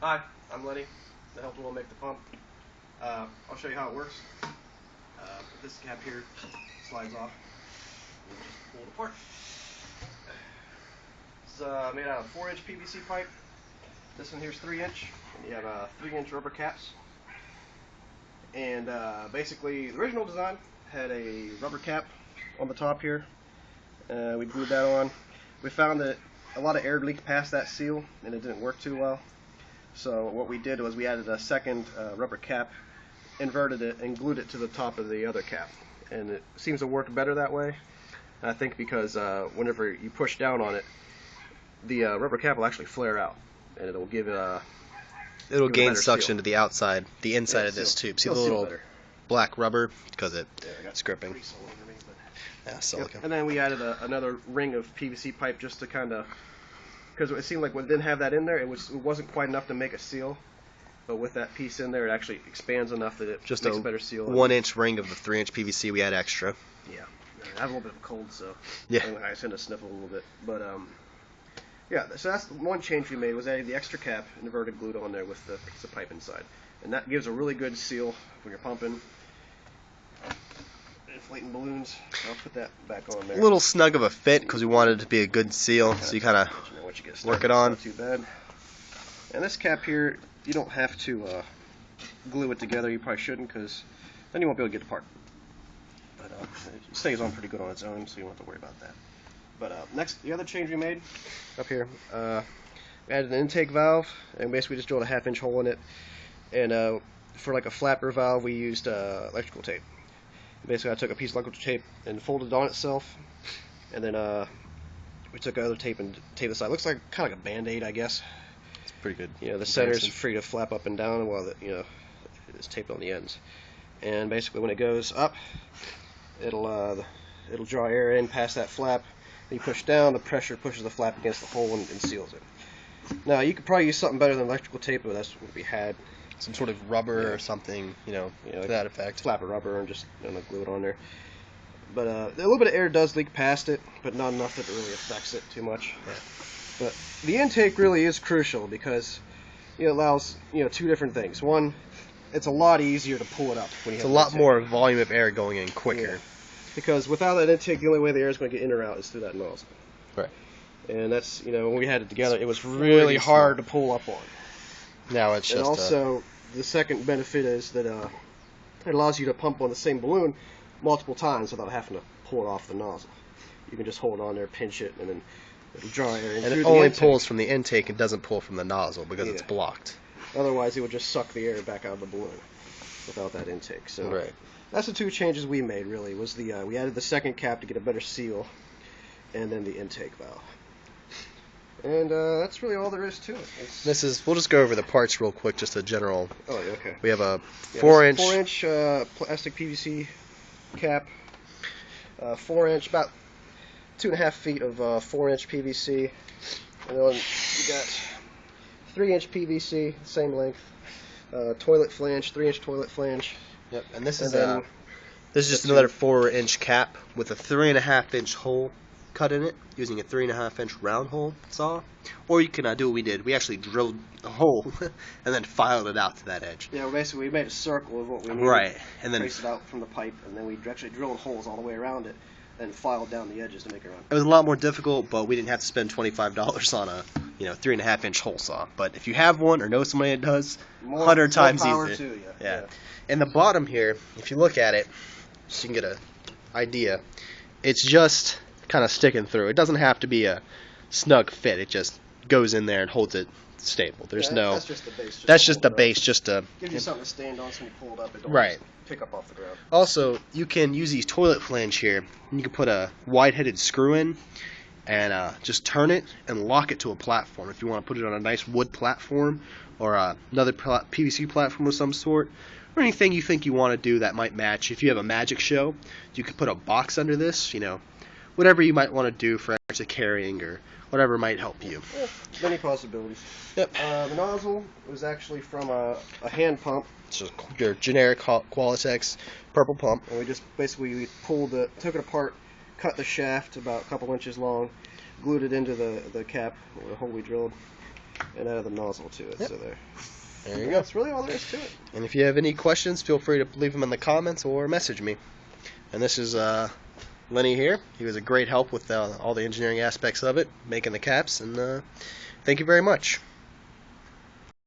Hi, I'm Lenny. I helped Will make the pump. I'll show you how it works. This cap here slides off. We'll just pull it apart. It's made out of 4-inch PVC pipe. This one here is 3-inch. And you have 3-inch rubber caps. And basically, the original design had a rubber cap on the top here. We glued that on. We found that a lot of air leaked past that seal, and it didn't work too well. So what we did was we added a second rubber cap, inverted it, and glued it to the top of the other cap. And it seems to work better that way. I think because whenever you push down on it, the rubber cap will actually flare out, and it'll give it It'll gain suction seal to the outside, the inside of this tube. See the little black rubber? Because it's gripping. Yeah, silicone. Yep. And then we added another ring of PVC pipe just to kind of, because it seemed like when it didn't have that in there, it wasn't quite enough to make a seal. But with that piece in there, it actually expands enough that it just makes a better seal. 1-inch ring of the 3-inch PVC we had extra. Yeah, I have a little bit of a cold, so yeah, I tend to sniffle a little bit. But yeah, so that's one change we made, was adding the extra cap inverted glued on there with the piece of pipe inside, and that gives a really good seal when you're pumping. Inflating balloons. I'll put that back on there. A little snug of a fit because we wanted it to be a good seal, so you kind of work it on. Not too bad. And this cap here, you don't have to glue it together. You probably shouldn't, because then you won't be able to get it apart. But it stays on pretty good on its own, so you don't have to worry about that. But next, the other change we made up here, we added an intake valve, and basically just drilled a 1/2-inch hole in it. And for like a flapper valve, we used electrical tape. Basically, I took a piece of electrical tape and folded it on itself, and then we took other tape and taped the side. It looks like kind of like a Band-Aid, I guess. It's pretty good. You know, the center is free to flap up and down while it's taped on the ends. And basically, when it goes up, it'll draw air in past that flap. When you push down, the pressure pushes the flap against the hole and seals it. Now, you could probably use something better than electrical tape, but that's what we had. Some sort of rubber or something, to that effect. Flap of rubber and just glue it on there. But a little bit of air does leak past it, but not enough that it really affects it too much. Yeah. But the intake really is crucial because it allows two different things. One, it's a lot easier to pull it up when you have a lot more volume of air going in quicker. Yeah. Because without that intake, the only way the air is going to get in or out is through that nozzle. Right. And that's when we had it together, it was really hard to pull up on. Now it's just. And also, the second benefit is that it allows you to pump on the same balloon multiple times without having to pull it off the nozzle. You can just hold on there, pinch it, and then it'll draw air in. And it only pulls from the intake and doesn't pull from the nozzle because it's blocked. Otherwise, it would just suck the air back out of the balloon without that intake. So that's the two changes we made. Really, was we added the second cap to get a better seal, and then the intake valve. And that's really all there is to it. We'll just go over the parts real quick, just a general. Oh, yeah, okay. We have a 4-inch. 4-inch plastic PVC cap. 4-inch, about 2.5 feet of 4-inch PVC. And then you got 3-inch PVC, same length. Toilet flange, 3-inch toilet flange. Yep. And this is just another 4-inch cap with a 3.5-inch hole cut in it using a 3.5-inch round hole saw, or you can do what we did. We actually drilled a hole and then filed it out to that edge. Yeah, well, basically we made a circle of what we needed. Right, and then traced it out from the pipe, and then we actually drilled holes all the way around it, and filed down the edges to make it run. It was a lot more difficult, but we didn't have to spend $25 on a 3.5-inch hole saw. But if you have one or know somebody that does, 100 times easier. Yeah. In the bottom here, if you look at it, so you can get an idea, it's just kind of sticking through. It doesn't have to be a snug fit. It just goes in there and holds it stable. There's no. That's just the base. That's just the base. Just to give you something to stand on, so when you pull it up, it don't pick up off the ground. Also, you can use these toilet flange here. And you can put a wide-headed screw in and just turn it and lock it to a platform. If you want to put it on a nice wood platform or another PVC platform of some sort, or anything you think you want to do that might match. If you have a magic show, you could put a box under this. Whatever you might want to do for extra carrying or whatever might help you. Yeah, many possibilities. Yep. The nozzle was actually from a hand pump. It's just your generic Qualitex purple pump. And we just basically took it apart, cut the shaft about a couple inches long, glued it into the cap, or the hole we drilled, and added the nozzle to it. Yep. So there. There you go. That's really all there is to it. And if you have any questions, feel free to leave them in the comments or message me. And this is Lenny here. He was a great help with all the engineering aspects of it, making the caps. And thank you very much.